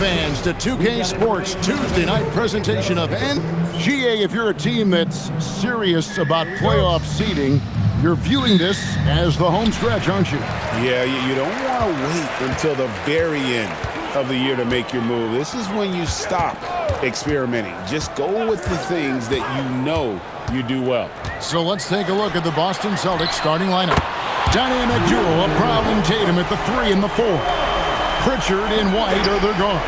fans, to 2K Sports Tuesday night presentation of NGA. If you're a team that's serious about playoff seeding, you're viewing this as the home stretch, aren't you? Yeah, you don't want to wait until the very end of the year to make your move. This is when you stop experimenting. Just go with the things that you know you do well. So let's take a look at the Boston Celtics starting lineup. Dynamic duo of Brown and Tatum at the 3 and the 4. Pritchard and White are their guards.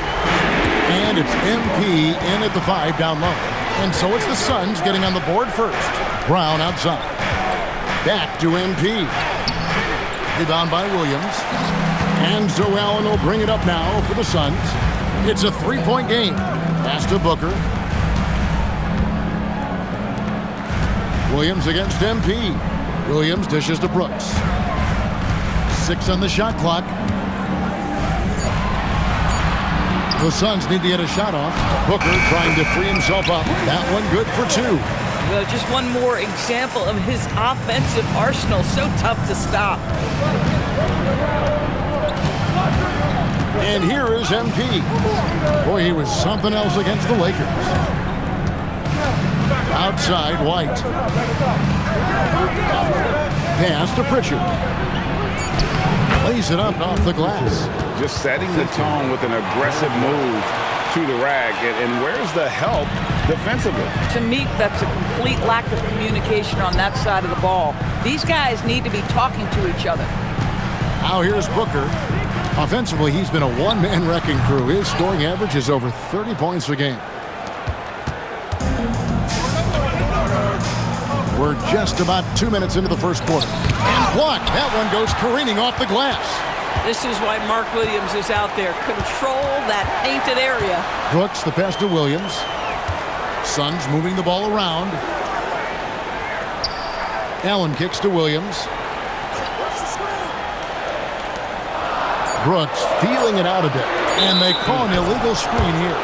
And it's MP in at the 5 down low. And so it's the Suns getting on the board first. Brown outside. Back to MP. Rebound by Williams. And so Allen will bring it up now for the Suns. It's a 3-point game. Pass to Booker. Williams against MP. Williams dishes to Brooks. 6 on the shot clock. The Suns need to get a shot off. Booker trying to free himself up. That one good for 2. Well, just one more example of his offensive arsenal. So tough to stop. And here is MP. Boy, he was something else against the Lakers. Outside, White. Pass to Pritchard. Lays it up off the glass. Just setting the tone with an aggressive move to the rack. And where's the help defensively? To me, that's a complete lack of communication on that side of the ball. These guys need to be talking to each other. Now here's Booker. Offensively, he's been a one-man wrecking crew. His scoring average is over 30 points a game. We're just about 2 minutes into the first quarter. And blocked. That one goes careening off the glass. This is why Mark Williams is out there. Control that painted area. Brooks, the pass to Williams. Suns moving the ball around. Allen kicks to Williams. Brooks feeling it out a bit. And they call an illegal screen here.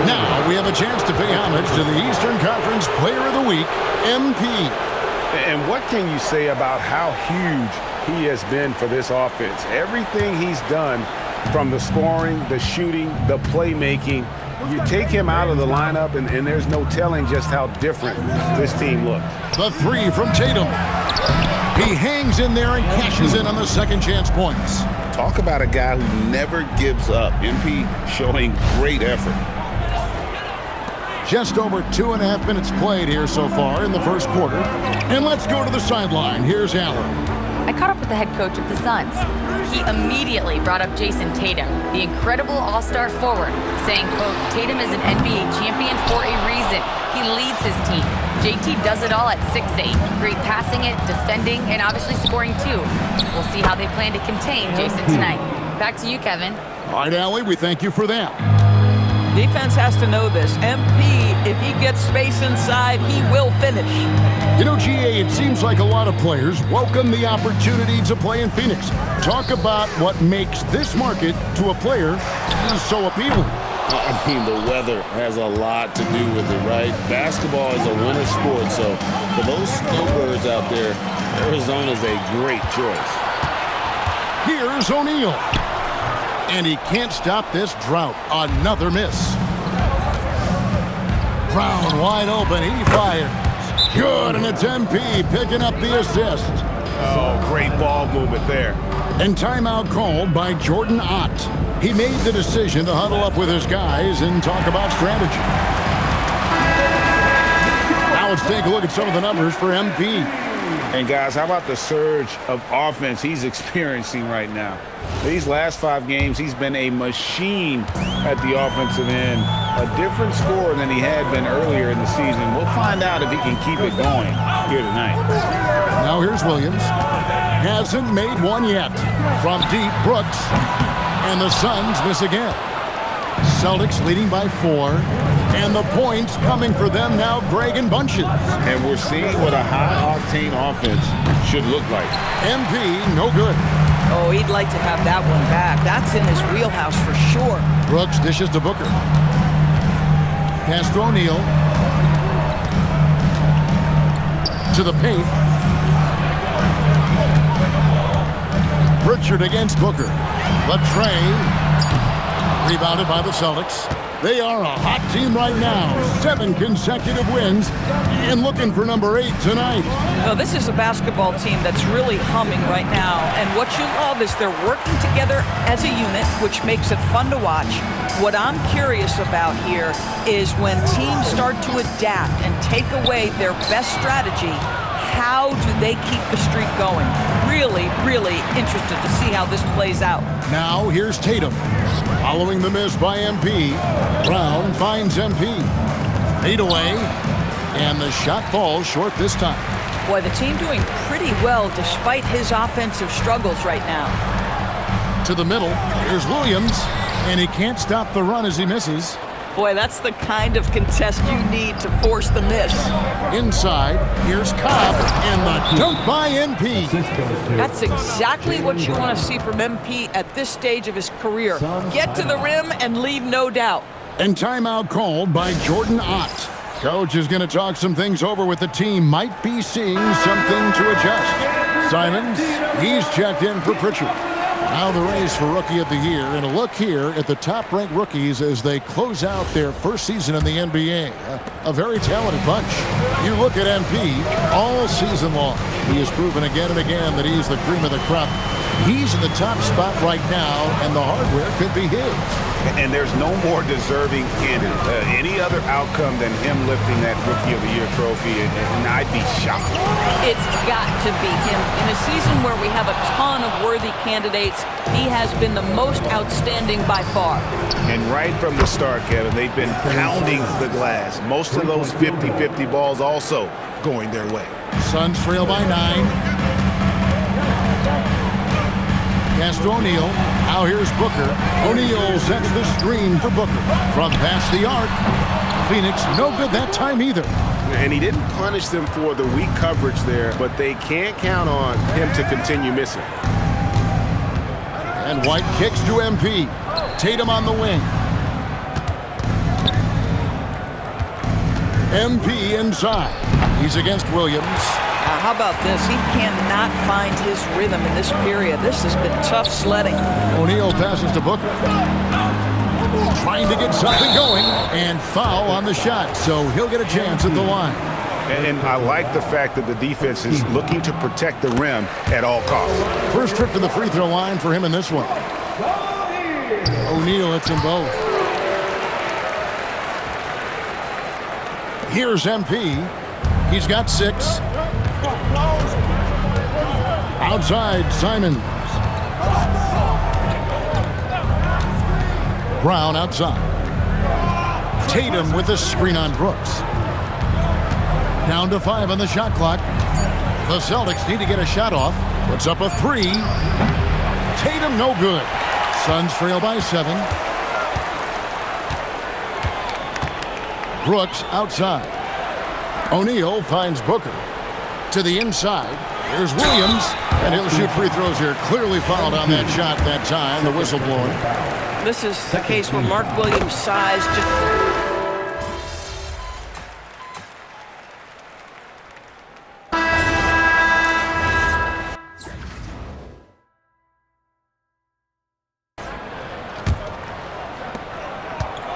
Now we have a chance to pay homage to the Eastern Conference Player of the Week, MP. And what can you say about how huge he has been for this offense? Everything he's done, from the scoring, the shooting, the playmaking, you take him out of the lineup, and there's no telling just how different this team looks. The 3 from Tatum. He hangs in there and cashes in on the second chance points. Talk about a guy who never gives up. MP showing great effort. Just over 2.5 minutes played here so far in the first quarter. And let's go to the sideline. Here's Allen. I caught up with the head coach of the Suns. He immediately brought up Jason Tatum, the incredible all-star forward, saying, quote, Tatum is an NBA champion for a reason. He leads his team. JT does it all at 6'8". Great passing it, defending, and obviously scoring too. We'll see how they plan to contain Jason tonight. Back to you, Kevin. All right, Allie, we thank you for that. Defense has to know this. MP, if he gets space inside, he will finish. You know, GA, it seems like a lot of players welcome the opportunity to play in Phoenix. Talk about what makes this market to a player so appealing. I mean, the weather has a lot to do with it, right? Basketball is a winter sport, so for those snowbirds out there, Arizona is a great choice. Here's O'Neal. And he can't stop this drought. Another miss. Brown wide open. He fires. Good, and it's MP picking up the assist. Oh, great ball movement there. And timeout called by Jordan Ott. He made the decision to huddle up with his guys and talk about strategy. Now let's take a look at some of the numbers for MP. And guys, how about the surge of offense he's experiencing right now? These last 5 games, he's been a machine at the offensive end. A different scorer than he had been earlier in the season. We'll find out if he can keep it going here tonight. Now here's Williams. Hasn't made one yet. From deep, Brooks. And the Suns miss again. Celtics leading by 4. And the points coming for them now, Greg and bunches. And we're seeing what a high-octane offense should look like. MP, no good. Oh, he'd like to have that one back. That's in his wheelhouse for sure. Brooks dishes to Booker. Pass to O'Neal. To the paint. Pritchard against Booker. The tray. Rebounded by the Celtics. They are a hot team right now. 7 consecutive wins and looking for number 8 tonight. Well, this is a basketball team that's really humming right now. And what you love is they're working together as a unit, which makes it fun to watch. What I'm curious about here is when teams start to adapt and take away their best strategy, how do they keep the streak going? Really, really interested to see how this plays out. Now here's Tatum. Following the miss by MP, Brown finds MP. Fade away, and the shot falls short this time. Boy, the team doing pretty well despite his offensive struggles right now. To the middle, here's Williams, and he can't stop the run as he misses. Boy, that's the kind of contest you need to force the miss. Inside, here's Cobb, and the dunk by MP. That's exactly what you want to see from MP at this stage of his career. Get to the rim and leave no doubt. And timeout called by Jordan Ott. Coach is going to talk some things over with the team. Might be seeing something to adjust. Simons, he's checked in for Pritchard. Now the race for Rookie of the Year, and a look here at the top-ranked rookies as they close out their first season in the NBA. A very talented bunch. You look at MP all season long. He has proven again and again that he's the cream of the crop. He's in the top spot right now, and the hardware could be his. And there's no more deserving candidate. Any other outcome than him lifting that Rookie of the Year trophy, and I'd be shocked. It's got to be him. In a season where we have a ton of worthy candidates, he has been the most outstanding by far. And right from the start, Kevin, they've been pounding the glass. Most of those 50-50 balls also going their way. Suns trail by 9. Pass to O'Neal. Now here's Booker. O'Neal sets the screen for Booker. From past the arc. Phoenix no good that time either. And he didn't punish them for the weak coverage there, but they can't count on him to continue missing. And White kicks to MP. Tatum on the wing. MP inside. He's against Williams. How about this? He cannot find his rhythm in this period. This has been tough sledding. O'Neal passes to Booker. Trying to get something going, and foul on the shot, so he'll get a chance at the line. And I like the fact that the defense is looking to protect the rim at all costs. First trip to the free throw line for him in this one. O'Neal hits them both. Here's MP. He's got 6. Outside, Simons. Brown outside. Tatum with the screen on Brooks. Down to 5 on the shot clock. The Celtics need to get a shot off. Puts up a 3. Tatum no good. Suns trail by 7. Brooks outside. O'Neal finds Booker. To the inside. Here's Williams. And he'll shoot free throws here. Clearly fouled on that shot that time. The whistle blowing. This is the case where Mark Williams' size just...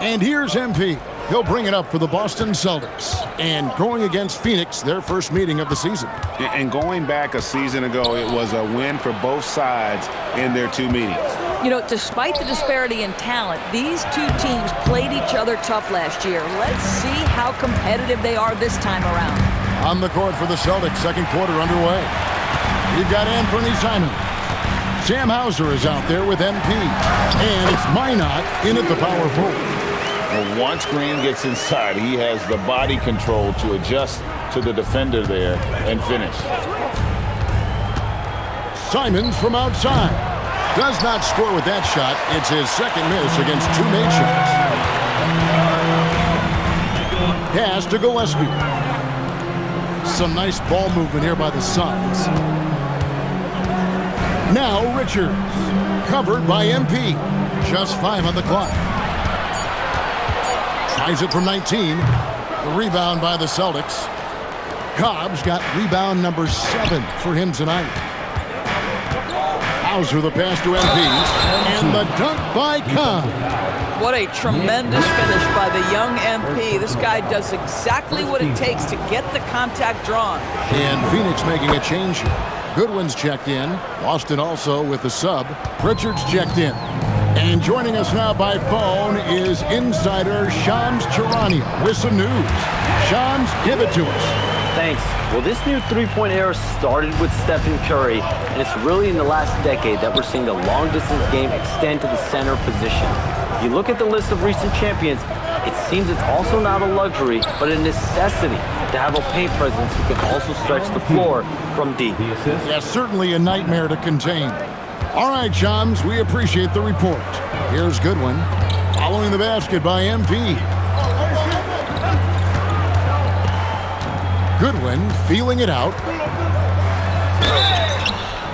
And here's MP. He'll bring it up for the Boston Celtics. And going against Phoenix, their first meeting of the season. And going back a season ago, it was a win for both sides in their 2 meetings. You know, despite the disparity in talent, these two teams played each other tough last year. Let's see how competitive they are this time around. On the court for the Celtics, second quarter underway. You've got Anthony Simons. Sam Hauser is out there with MP. And it's Minot in at the power forward. Well, once Green gets inside, he has the body control to adjust to the defender there and finish. Simons from outside. Does not score with that shot. It's his second miss against 2 made shots. Pass to Gillespie. Some nice ball movement here by the Suns. Now Richards. Covered by MP. Just 5 on the clock. Tries it from 19. The rebound by the Celtics. Cobb's got rebound number 7 for him tonight. Hauser the pass to MP. And the dunk by Cobb. What a tremendous finish by the young MP. This guy does exactly what it takes to get the contact drawn. And Phoenix making a change here. Goodwin's checked in. Boston also with the sub. Pritchard's checked in. And joining us now by phone is insider Shams Charania with some news. Shams, give it to us. Thanks. Well, this new three-point era started with Stephen Curry, and it's really in the last decade that we're seeing the long-distance game extend to the center position. You look at the list of recent champions, it seems it's also not a luxury, but a necessity to have a paint presence who can also stretch the floor from deep. Yeah, certainly a nightmare to contain. All right, Shams, we appreciate the report. Here's Goodwin, following the basket by MP. Goodwin feeling it out.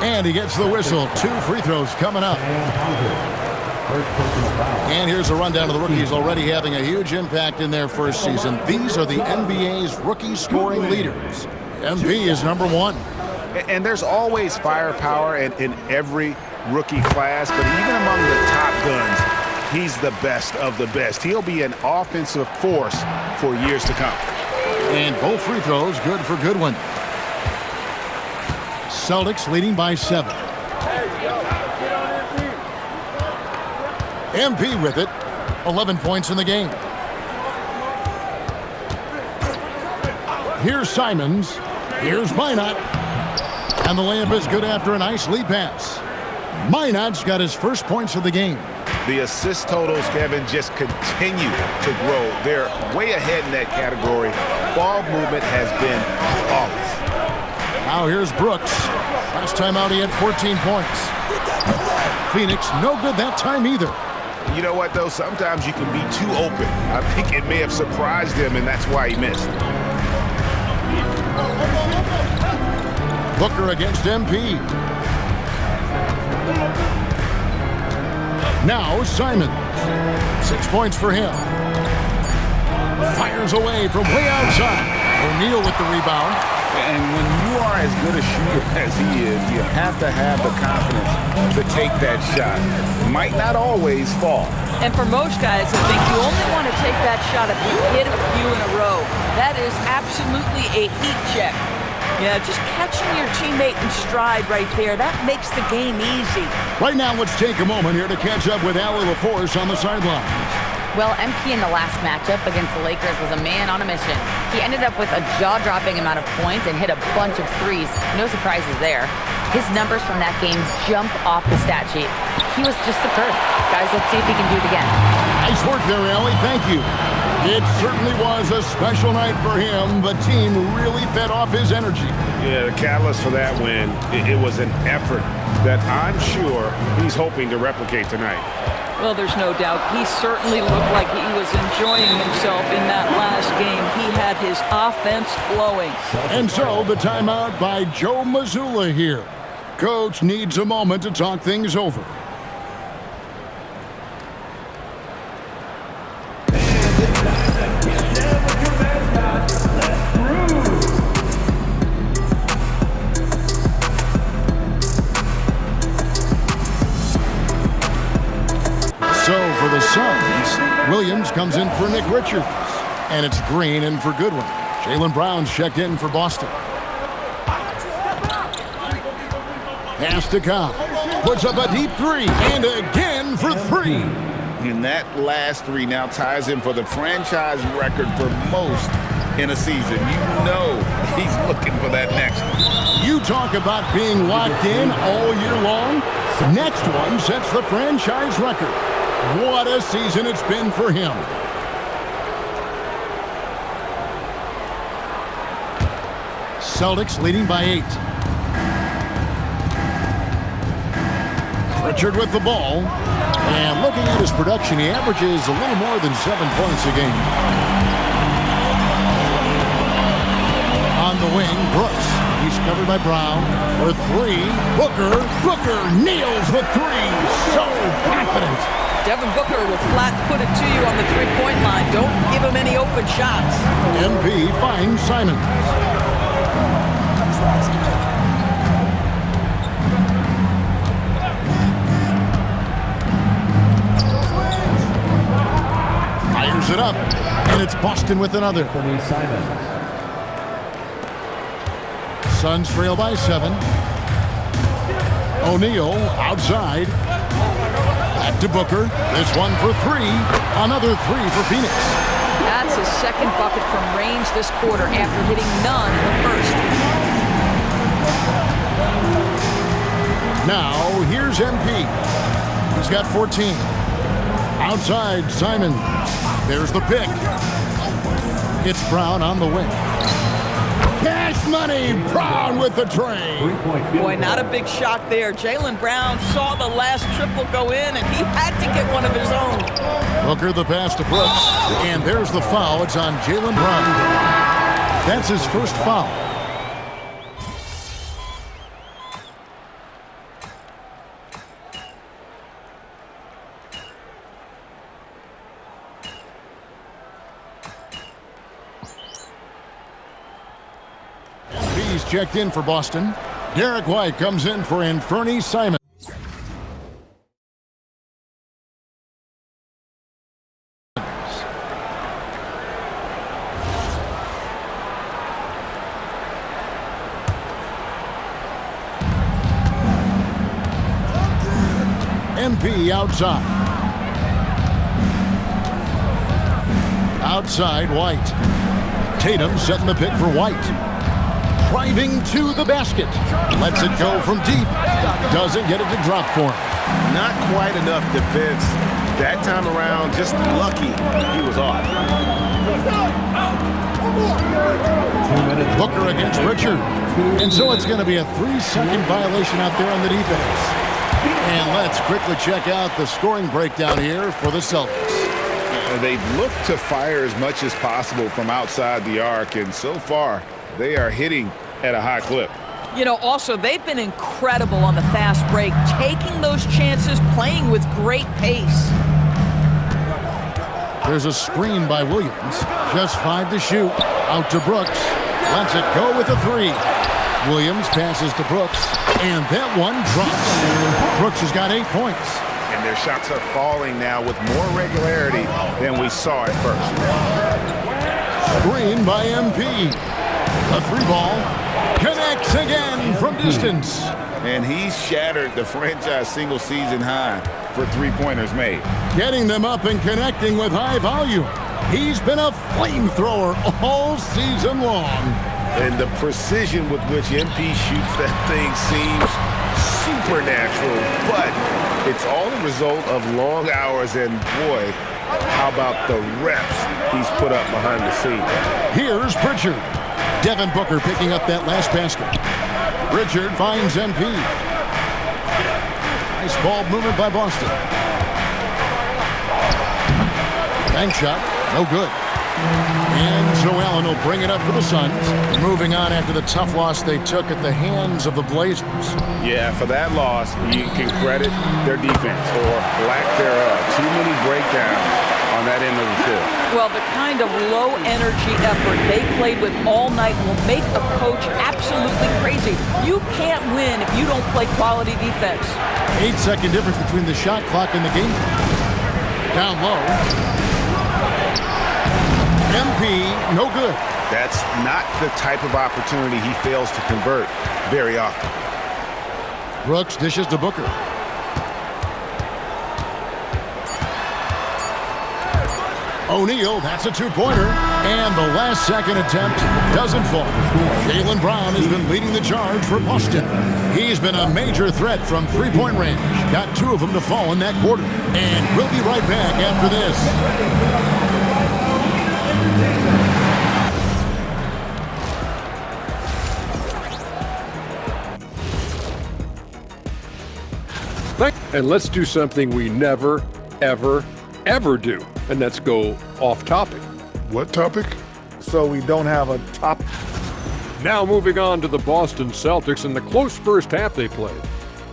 And he gets the whistle. 2 free throws coming up. And here's a rundown of the rookies already having a huge impact in their first season. These are the NBA's rookie scoring leaders. MP is number 1. And there's always firepower in every rookie class, but even among the top guns, he's the best of the best. He'll be an offensive force for years to come. And both free throws good for Goodwin. Celtics leading by 7. MP with it. 11 points in the game. Here's Simons. Here's Minot. And the layup is good after a nice lead pass. Minot's got his first points of the game. The assist totals, Kevin, just continue to grow. They're way ahead in that category. Ball movement has been flawless. Now here's Brooks. Last time out he had 14 points. Phoenix no good that time either. You know what, though? Sometimes you can be too open. I think it may have surprised him, and that's why he missed. Booker against MP. Now Simons. 6 points for him. Fires away from way outside. O'Neal with the rebound. And when you are as good a shooter as he is, you have to have the confidence to take that shot. Might not always fall. And for most guys, I think you only want to take that shot if you hit a few in a row. That is absolutely a heat check. Yeah, just catching your teammate in stride right there, that makes the game easy. Right now, let's take a moment here to catch up with Allie LaForce on the sidelines. Well, MP in the last matchup against the Lakers was a man on a mission. He ended up with a jaw-dropping amount of points and hit a bunch of threes. No surprises there. His numbers from that game jump off the stat sheet. He was just superb. Guys, let's see if he can do it again. Nice work there, Allie. Thank you. It certainly was a special night for him. The team really fed off his energy. Yeah, the catalyst for that win, it was an effort that I'm sure he's hoping to replicate tonight. Well, there's no doubt. He certainly looked like he was enjoying himself in that last game. He had his offense flowing. And so the timeout by Joe Mazzulla here. Coach needs a moment to talk things over. So for the Suns, Williams comes in for Nick Richards. And it's Green in for Goodwin. Jaylen Brown's checked in for Boston. Pass to Cobb. Puts up a deep 3. And again for 3. And that last 3 now ties him for the franchise record for most in a season. You know he's looking for that next one. You talk about being locked in all year long. Next one sets the franchise record. What a season it's been for him. Celtics leading by 8. Pritchard with the ball. And looking at his production, he averages a little more than 7 points a game. On the wing, Brooks. He's covered by Brown. For 3, Booker nails the 3. So confident. Devin Booker will flat put it to you on the three-point line. Don't give him any open shots. MP finds Simons. it up, and it's Boston with another. Suns trail by 7. O'Neal outside. Back to Booker. This one for 3. Another 3 for Phoenix. That's his second bucket from range this quarter after hitting none in the first. Now, here's MP. He's got 14. Outside, Simon. There's the pick. It's Brown on the wing. Cash money, Brown with the tray. Boy, not a big shot there. Jaylen Brown saw the last triple go in, and he had to get one of his own. Booker the pass to Brooks. And there's the foul. It's on Jaylen Brown. That's his first foul. He's checked in for Boston. Derek White comes in for Anthony Simon. MP outside. Outside, White. Tatum setting the pick for White. Driving to the basket. Lets it go from deep. Doesn't get it to drop for him. Not quite enough defense. That time around, just lucky he was off. Booker against Richard. And so it's going to be a 3-second violation out there on the defense. And let's quickly check out the scoring breakdown here for the Celtics. They've looked to fire as much as possible from outside the arc, and so far they are hitting at a high clip. You know, also, they've been incredible on the fast break, taking those chances, playing with great pace. There's a screen by Williams. Just 5 to shoot. Out to Brooks. Lets it go with a 3. Williams passes to Brooks, and that one drops. Brooks has got 8 points. And their shots are falling now with more regularity than we saw at first. Screen by MP. The 3-ball connects again from distance. And he's shattered the franchise single-season high for three-pointers made. Getting them up and connecting with high volume. He's been a flamethrower all season long. And the precision with which MP shoots that thing seems supernatural, but it's all the result of long hours, and boy, how about the reps he's put up behind the scenes. Here's Pritchard. Devin Booker picking up that last basket. Pritchard finds MP. Nice ball movement by Boston. Bank shot, no good. And so Allen will bring it up for the Suns. Moving on after the tough loss they took at the hands of the Blazers. Yeah, for that loss, you can credit their defense or lack thereof. Too many breakdowns on that end of the floor. Well, the kind of low-energy effort they played with all night will make a coach absolutely crazy. You can't win if you don't play quality defense. 8-second difference between the shot clock and the game clock. Down low. MP, no good. That's not the type of opportunity he fails to convert very often. Brooks dishes to Booker. O'Neal, that's a 2-pointer. And the last second attempt doesn't fall. Jaylen Brown has been leading the charge for Boston. He's been a major threat from 3-point range. Got 2 of them to fall in that quarter. And we'll be right back after this. And let's do something we never, ever, ever do, and that's go off topic. What topic? So we don't have a top. Now moving on to the Boston Celtics and the close first half they played.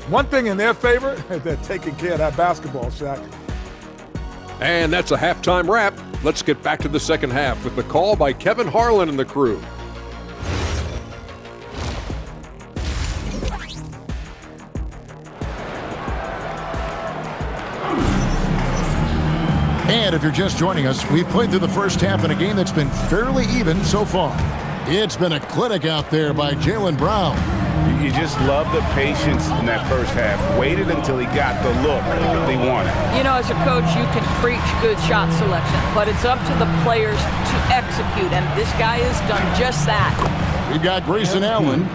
One thing in their favor, they're taking care of that basketball shot. And that's a halftime wrap. Let's get back to the second half with the call by Kevin Harlan and the crew. And if you're just joining us, we've played through the first half in a game that's been fairly even so far. It's been a clinic out there by Jaylen Brown. You just love the patience in that first half. Waited until he got the look they wanted. You know, as a coach, you can preach good shot selection, but it's up to the players to execute, and this guy has done just that. We've got Grayson Allen.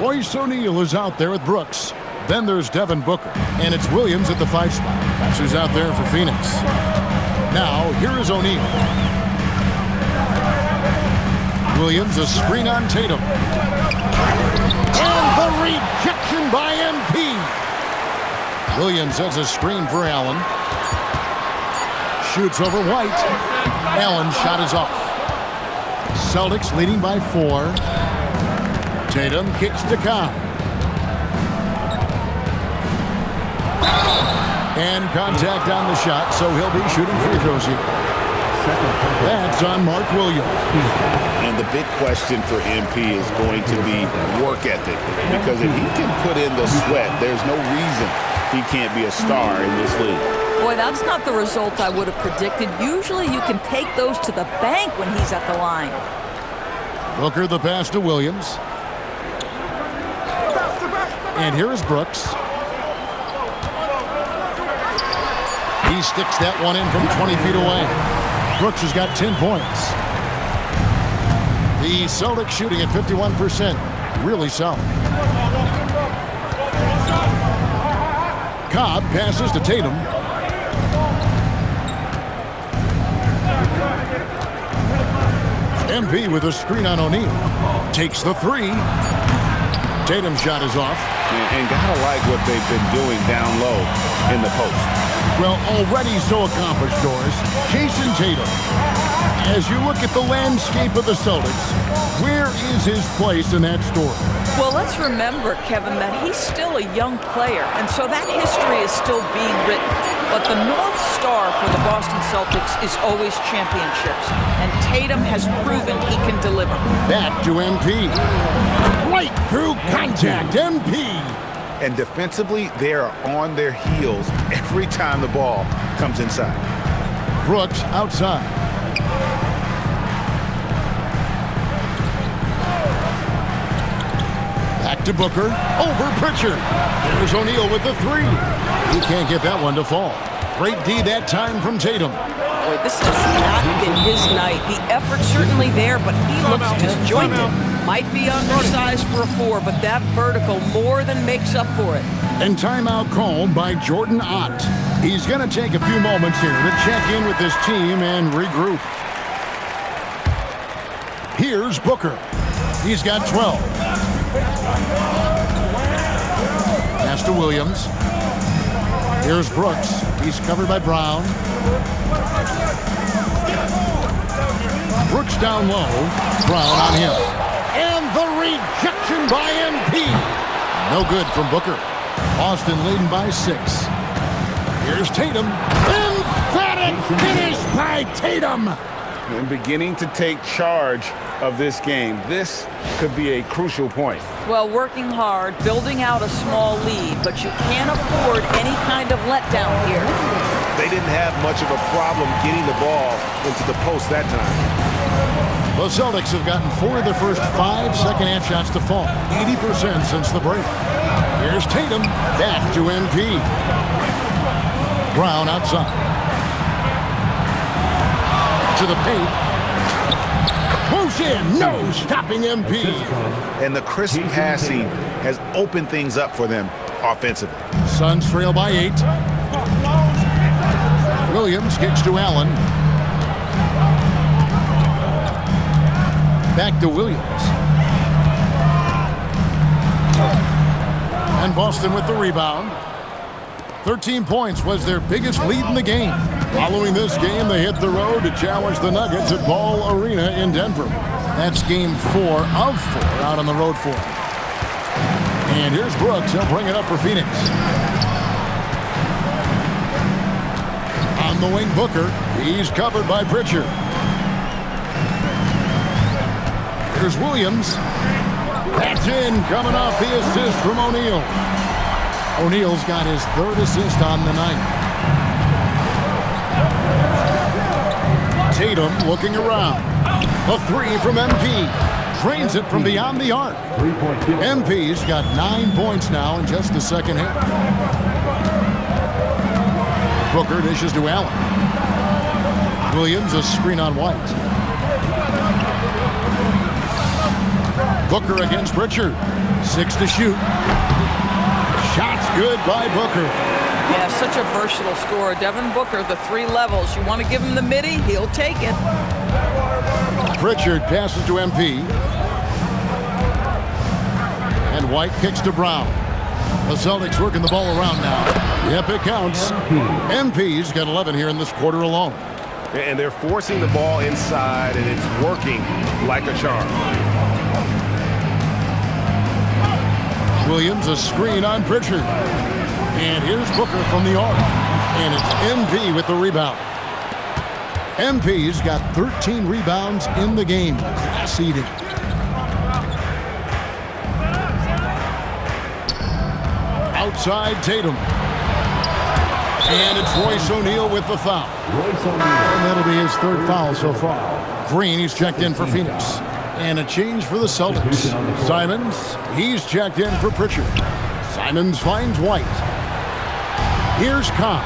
Royce O'Neal is out there with Brooks. Then there's Devin Booker, and it's Williams at the 5 spot. That's who's out there for Phoenix. Now, here is O'Neal. Williams, a screen on Tatum. And the rejection by MP. Williams has a screen for Allen. Shoots over White. Allen's shot is off. Celtics leading by 4. Tatum kicks to Cobb. And contact on the shot, so he'll be shooting free throws here. That's on Mark Williams. And the big question for MP is going to be work ethic. Because if he can put in the sweat, there's no reason he can't be a star in this league. Boy, that's not the result I would have predicted. Usually you can take those to the bank when he's at the line. Booker the pass to Williams. And here is Brooks. He sticks that one in from 20 feet away. Brooks has got 10 points. The Celtics shooting at 51%. Really solid. Cobb passes to Tatum. MP with a screen on O'Neal. Takes the 3. Tatum's shot is off. And gotta like what they've been doing down low in the post. Well, already so accomplished, Doris. Jason Tatum. As you look at the landscape of the Celtics, where is his place in that story? Well, let's remember, Kevin, that he's still a young player, and so that history is still being written. But the North Star for the Boston Celtics is always championships, and Tatum has proven he can deliver. Back to MP. Right through contact, MP. And defensively, they are on their heels every time the ball comes inside. Brooks outside. Back to Booker. Over Pritchard. There's O'Neal with the 3. He can't get that one to fall. Great D that time from Tatum. Boy, this has not been his night. The effort's certainly there, but he looks disjointed. Might be undersized for a 4, but that vertical more than makes up for it. And timeout called by Jordan Ott. He's going to take a few moments here to check in with his team and regroup. Here's Booker. He's got 12. Pass to Williams. Here's Brooks. He's covered by Brown. Brooks down low. Brown on him. And the rejection by MP. No good from Booker. Boston leading by 6. Here's Tatum. Emphatic finish by Tatum. And beginning to take charge of this game. This could be a crucial point. Well, working hard, building out a small lead, but you can't afford any kind of letdown here. They didn't have much of a problem getting the ball into the post that time. The Celtics have gotten 4 of their first 5 second-half shots to fall. 80% since the break. Here's Tatum. Back to MP. Brown outside. To the paint. Moves in. No stopping MP. And the crisp passing has opened things up for them offensively. Suns trail by 8. Williams kicks to Allen. Back to Williams. And Boston with the rebound. 13 points was their biggest lead in the game. Following this game, they hit the road to challenge the Nuggets at Ball Arena in Denver. That's game 4 of 4 out on the road for them. And here's Brooks. He'll bring it up for Phoenix. On the wing, Booker. He's covered by Pritchard. Here's Williams. That's in, coming off the assist from O'Neal. O'Neal's got his 3rd assist on the night. Tatum looking around. A three from MP. Drains it from beyond the arc. MP's got 9 points now in just the second half. Booker dishes to Allen. Williams a screen on White. Booker against Pritchard. 6 to shoot. Shots good by Booker. Yeah, such a versatile scorer. Devin Booker, the 3 levels. You want to give him the midi, he'll take it. Pritchard passes to MP. And White kicks to Brown. The Celtics working the ball around now. Yep, it counts. MP's got 11 here in this quarter alone. And they're forcing the ball inside, and it's working like a charm. Williams a screen on Pritchard. And here's Booker from the arc. And it's MP with the rebound. MP's got 13 rebounds in the game. Class eating. Outside Tatum. And it's Royce O'Neal with the foul. And that'll be his 3rd foul so far. Green, he's checked in for Phoenix. And a change for the Celtics. Simons, he's checked in for Pritchard. Simons finds White. Here's Cobb.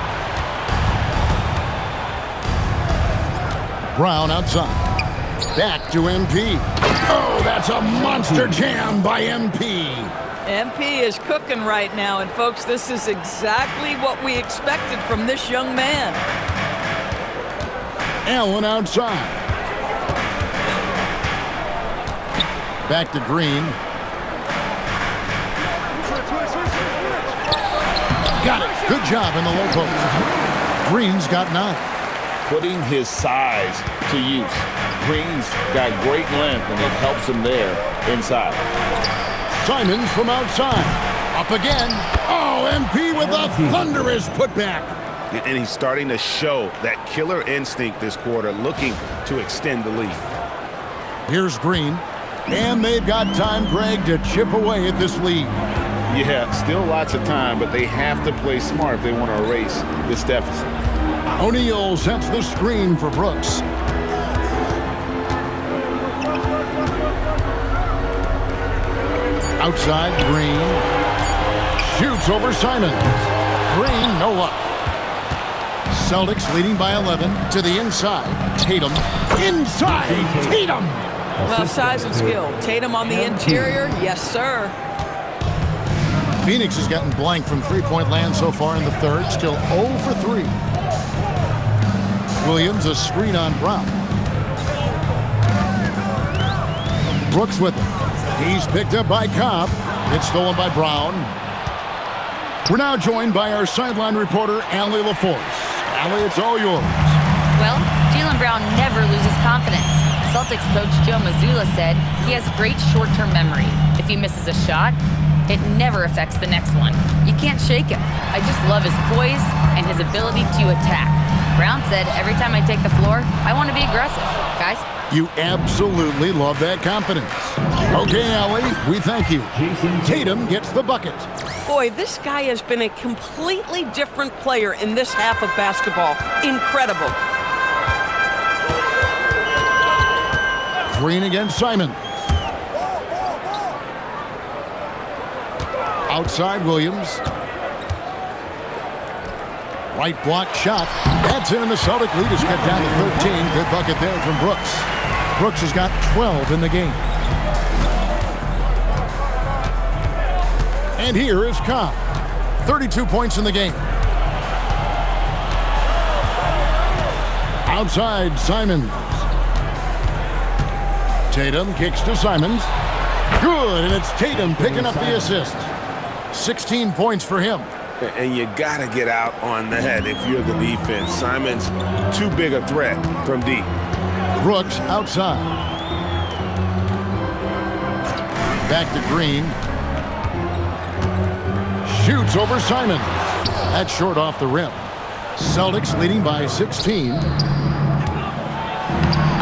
Brown outside. Back to MP. Oh, that's a monster jam by MP. MP is cooking right now, and folks, this is exactly what we expected from this young man. Allen outside. Back to Green. Got it. Good job in the low post. Green's got 9. Putting his size to use. Green's got great length, and it helps him there inside. Simons from outside. Up again. Oh, MP with a thunderous putback. And he's starting to show that killer instinct this quarter, looking to extend the lead. Here's Green. And they've got time, Greg, to chip away at this lead. Yeah, still lots of time, but they have to play smart if they want to erase this deficit. O'Neal sets the screen for Brooks. Outside, Green. Shoots over Simons. Green, no luck. Celtics leading by 11 to the inside. Tatum. Inside, Tatum. Well, size and skill. Tatum on the interior, yes, sir. Phoenix has gotten blank from three-point land so far in the third. Still 0 for 3. Williams a screen on Brown. Brooks with it. He's picked up by Cobb. It's stolen by Brown. We're now joined by our sideline reporter, Allie LaForce. Allie, it's all yours. Well, Jaylen Brown never loses confidence. Celtics coach Joe Mazzulla said he has great short-term memory. If he misses a shot, it never affects the next one. You can't shake him. I just love his poise and his ability to attack. Brown said, every time I take the floor, I want to be aggressive. Guys? You absolutely love that confidence. Okay, Allie, we thank you. Tatum gets the bucket. Boy, this guy has been a completely different player in this half of basketball. Incredible. Green against Simons. Outside Williams. Right block shot. That's in, and the Celtic lead is cut down to 13. Good bucket there from Brooks. Brooks has got 12 in the game. And here is Cobb. 32 points in the game. Outside Simons. Tatum kicks to Simons. Good, and it's Tatum picking up the assist. 16 points for him. And you got to get out on the head if you're the defense. Simons, too big a threat from deep. Brooks outside. Back to Green. Shoots over Simons. That's short off the rim. Celtics leading by 16.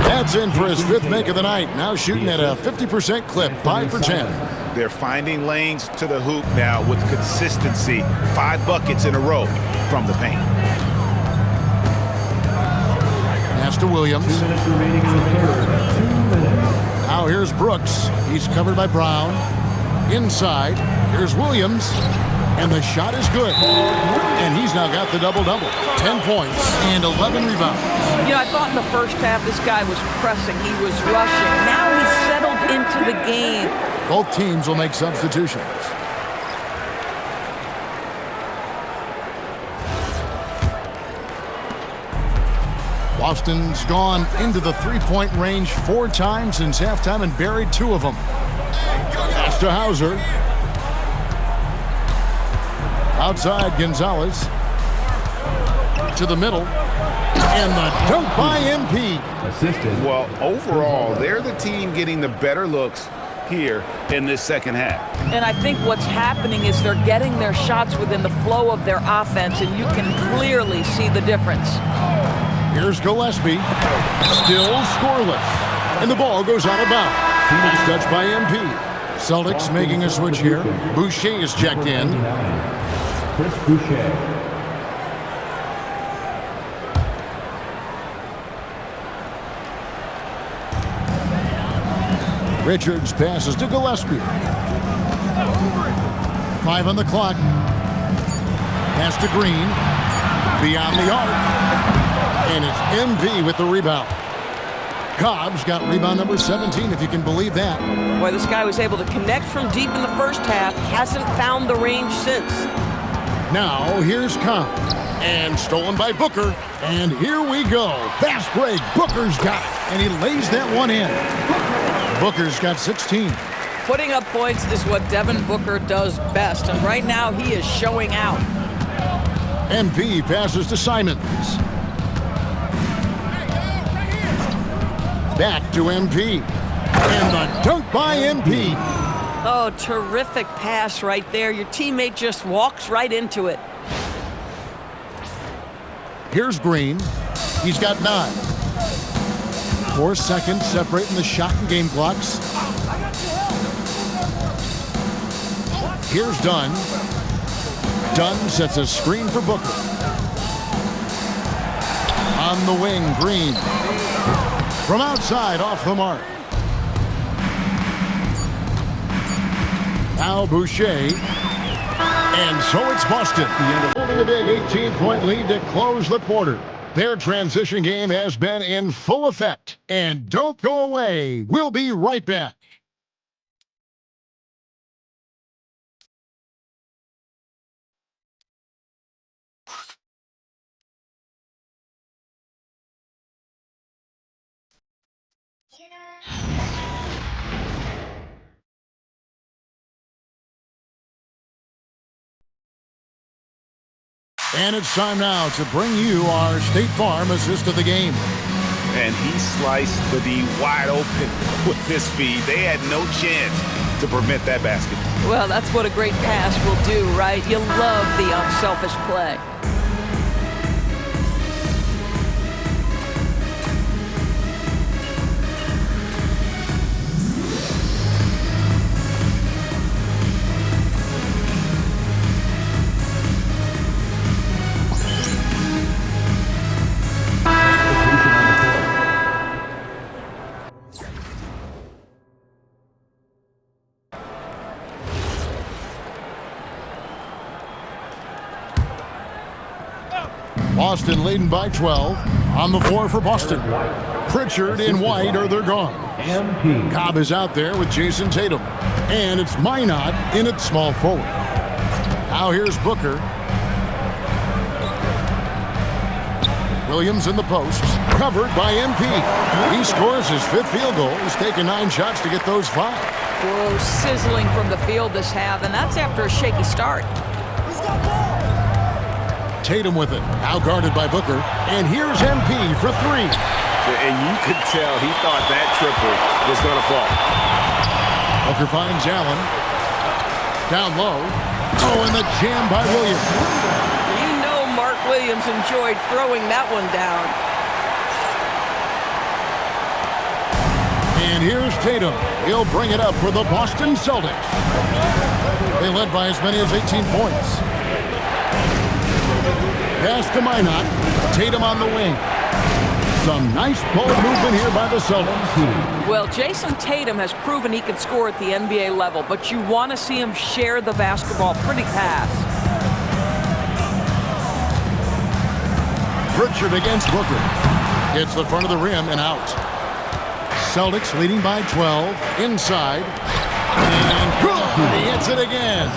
That's in for his 5th make of the night. Now shooting at a 50% clip, 5 for 10. They're finding lanes to the hoop now with consistency. 5 buckets in a row from the paint. Pass to Williams. Now here's Brooks. He's covered by Brown. Inside, here's Williams. And the shot is good. And he's now got the double-double. 10 points and 11 rebounds. You know, I thought in the first half this guy was pressing. He was rushing. Now he's settled into the game. Both teams will make substitutions. Boston's gone into the three-point range 4 times since halftime and buried 2 of them. Pass to Hauser. Outside, Gonzalez. To the middle. And the dunk by MP. Well, overall, they're the team getting the better looks here in this second half. And I think what's happening is they're getting their shots within the flow of their offense, and you can clearly see the difference. Here's Gillespie. Still scoreless. And the ball goes out of bounds. Phoenix touched by MP. Celtics making a switch here. Boucher is checked in. Chris Boucher. Richards passes to Gillespie. 5 on the clock. Pass to Green. Beyond the arc. And it's MP with the rebound. Cobb's got rebound number 17, if you can believe that. Boy, this guy was able to connect from deep in the first half. Hasn't found the range since. Now, here's Cobb. And stolen by Booker. And here we go. Fast break. Booker's got it. And he lays that one in. Booker's got 16. Putting up points is what Devin Booker does best, and right now he is showing out. MP passes to Simons. Back to MP. And the dunk by MP. Oh, terrific pass right there. Your teammate just walks right into it. Here's Green. He's got 9. 4 seconds separating the shot and game clocks. Here's Dunn. Dunn sets a screen for Booker. On the wing, Green. From outside, off the mark. Now Boucher. And so it's Boston. Holding a big 18-point lead to close the quarter. Their transition game has been in full effect. And don't go away. We'll be right back. And it's time now to bring you our State Farm assist of the game. And he sliced the D wide open with his feed. They had no chance to prevent that basket. Well, that's what a great pass will do, right? You love the unselfish play. Boston leading by 12. On the floor for Boston. Pritchard and White are they're gone. Cobb is out there with Jason Tatum. And it's Minot in at small forward. Now here's Booker. Williams in the post. Covered by MP. He scores his 5th field goal. He's taken 9 shots to get those 5. Whoa, sizzling from the field this half, and that's after a shaky start. Tatum with it. Now guarded by Booker. And here's MP for 3. And you could tell he thought that triple was going to fall. Booker finds Allen. Down low. Oh, and the jam by Williams. You know Mark Williams enjoyed throwing that one down. And here's Tatum. He'll bring it up for the Boston Celtics. They led by as many as 18 points. Pass to Minot. Tatum on the wing. Some nice ball movement here by the Celtics. Well, Jason Tatum has proven he can score at the NBA level, but you want to see him share the basketball pretty fast. Pritchard against Booker. Hits the front of the rim and out. Celtics leading by 12. Inside. And good. He hits it again.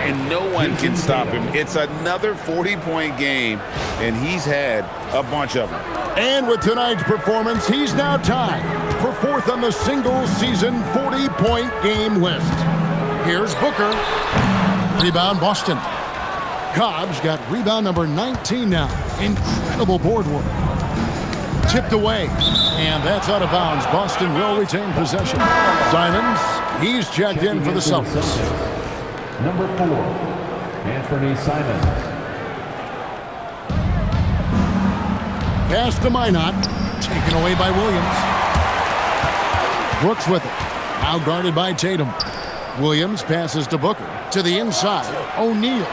And no one can stop him. It's another 40-point game, and he's had a bunch of them. And with tonight's performance, he's now tied for 4th on the single-season 40-point game list. Here's Booker. Rebound, Boston. Cobb's got rebound number 19 now. Incredible board work. Tipped away, and that's out of bounds. Boston will retain possession. Simons, he's checked in for the Celtics. Number 4, Anthony Simons. Pass to Minot, taken away by Williams. Brooks with it, now guarded by Tatum. Williams passes to Booker, to the inside, O'Neal,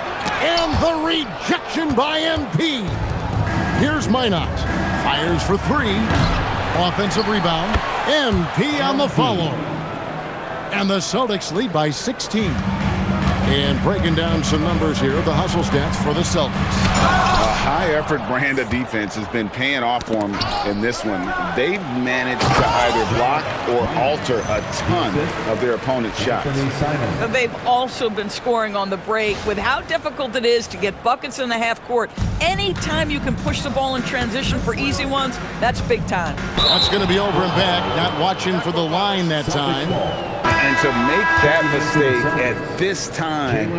and the rejection by MP. Here's Minot, fires for 3, offensive rebound, MP on the follow. And the Celtics lead by 16. And breaking down some numbers here, the hustle stats for the Celtics. A high-effort brand of defense has been paying off for them in this one. They've managed to either block or alter a ton of their opponent's shots. They've also been scoring on the break. With how difficult it is to get buckets in the half court, anytime you can push the ball in transition for easy ones, that's big time. That's going to be over and back, not watching for the line that time. And to make that mistake at this time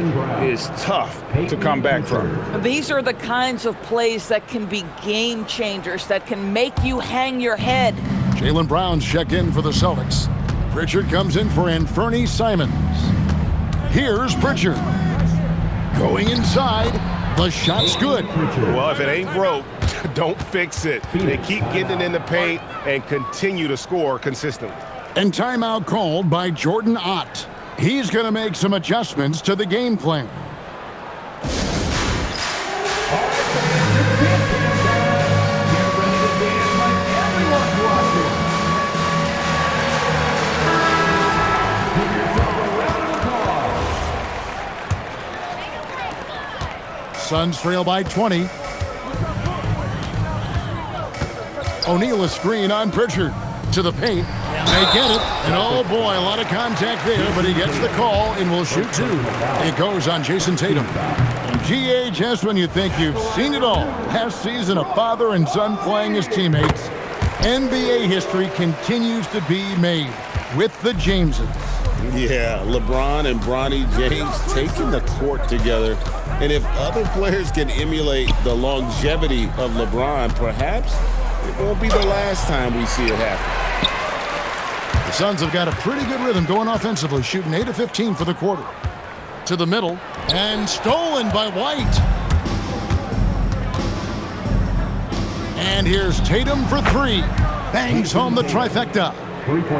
is tough to come back from. These are the kinds of plays that can be game changers, that can make you hang your head. Jaylen Brown's checked in for the Celtics. Pritchard comes in for Anthony Simons. Here's Pritchard. Going inside. The shot's good. Well, if it ain't broke, don't fix it. They keep getting it in the paint and continue to score consistently. And timeout called by Jordan Ott. He's going to make some adjustments to the game plan. Suns trail by 20. O'Neal a screen on Pritchard. To the paint, and they get it. And oh boy, a lot of contact there, but he gets the call and will shoot 2. It goes on Jason Tatum. GA, just when you think you've seen it all. Last season, a father and son playing as teammates. NBA history continues to be made with the Jameses. Yeah, LeBron and Bronny James taking the court together. And if other players can emulate the longevity of LeBron, perhaps it won't be the last time we see it happen. The Suns have got a pretty good rhythm going offensively, shooting 8 of 15 for the quarter. To the middle, and stolen by White. And here's Tatum for 3. Bangs home the trifecta.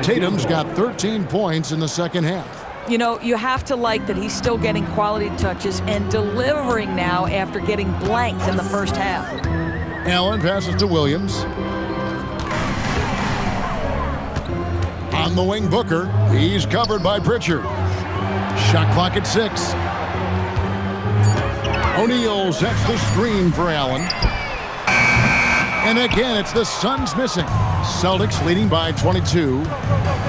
Tatum's got 13 points in the second half. You know, you have to like that he's still getting quality touches and delivering now after getting blanked in the first half. Allen passes to Williams. On the wing, Booker. He's covered by Pritchard. Shot clock at 6. O'Neal sets the screen for Allen. And again, it's the Suns missing. Celtics leading by 22.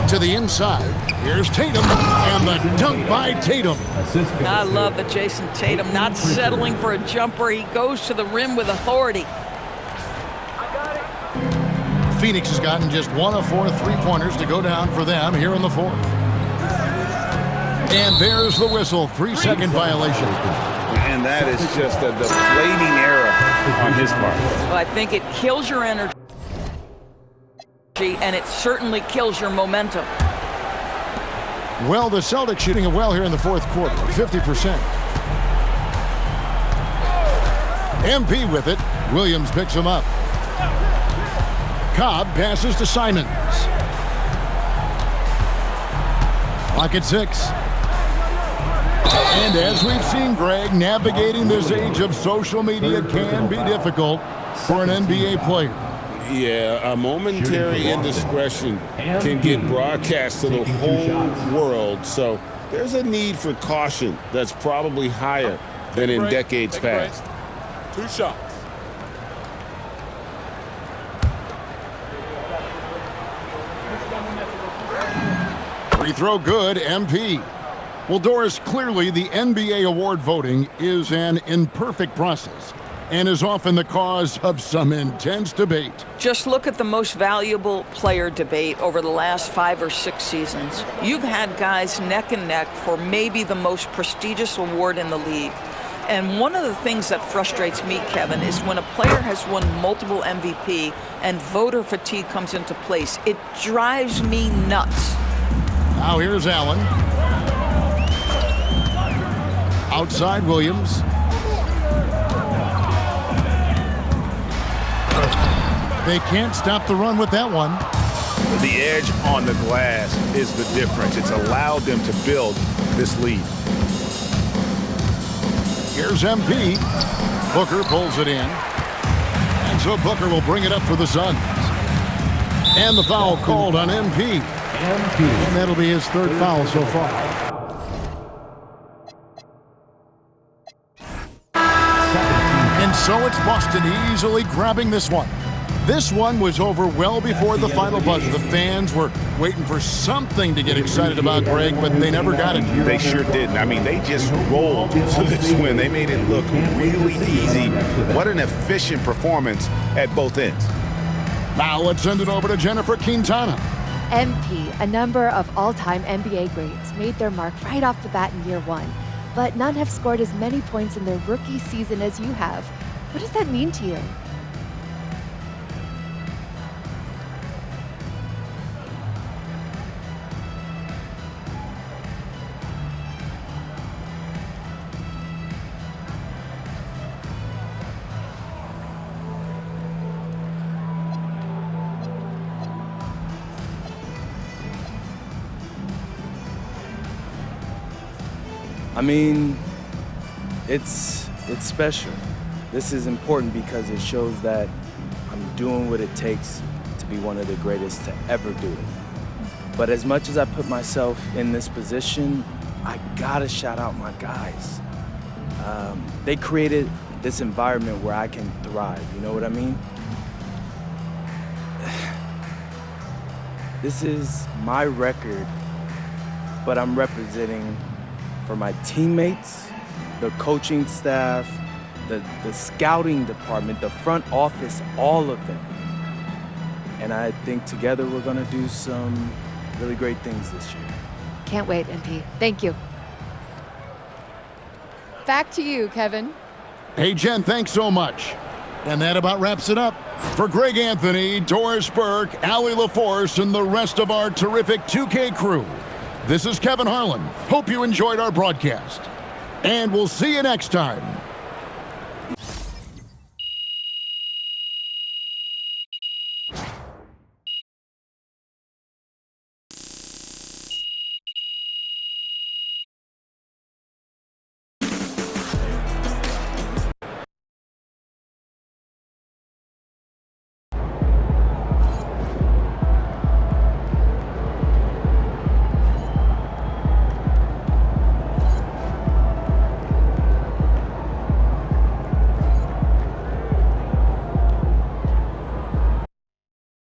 To the inside. Here's Tatum. And the dunk by Tatum. I love that Jason Tatum not settling for a jumper. He goes to the rim with authority. Phoenix has gotten just 1 of 4 3-pointers to go down for them here in the 4th. And there's the whistle. 3-second violation. And that is just a deflating error on his part. Well, I think it kills your energy, and it certainly kills your momentum. Well, the Celtics shooting it well here in the 4th quarter, 50%. MP with it. Williams picks him up. Cobb passes to Simons. Clock at 6. And as we've seen, Greg, navigating this age of social media can be difficult for an NBA player. Yeah, a momentary indiscretion can get broadcast to the whole world. So there's a need for caution that's probably higher than in decades past. 2 shots. Free throw good, MP. Well, Doris, clearly the NBA award voting is an imperfect process and is often the cause of some intense debate. Just look at the most valuable player debate over the last 5 or 6 seasons. You've had guys neck and neck for maybe the most prestigious award in the league. And one of the things that frustrates me, Kevin, is when a player has won multiple MVP and voter fatigue comes into place. It drives me nuts. Now here's Allen. Outside Williams. They can't stop the run with that one. The edge on the glass is the difference. It's allowed them to build this lead. Here's MP. Booker pulls it in. And so Booker will bring it up for the Suns. And the foul called on MP. And that'll be his 3rd foul so far. And so it's Boston easily grabbing this one. This one was over well before the final buzzer. The fans were waiting for something to get excited about, Greg, but they never got it. They sure didn't. I mean, they just rolled to this win. They made it look really easy. What an efficient performance at both ends. Now let's send it over to Jennifer Quintana. MP, a number of all-time NBA greats, made their mark right off the bat in year 1, but none have scored as many points in their rookie season as you have. What does that mean to you? I mean, it's special. This is important because it shows that I'm doing what it takes to be one of the greatest to ever do it. But as much as I put myself in this position, I gotta shout out my guys. They created this environment where I can thrive, you know what I mean? This is my record, but I'm representing for my teammates, the coaching staff, the scouting department, the front office, all of them. And I think together we're gonna do some really great things this year. Can't wait, MP. Thank you. Back to you, Kevin. Hey, Jen, thanks so much. And that about wraps it up. For Greg Anthony, Doris Burke, Allie LaForce, and the rest of our terrific 2K crew, this is Kevin Harlan. Hope you enjoyed our broadcast. And we'll see you next time.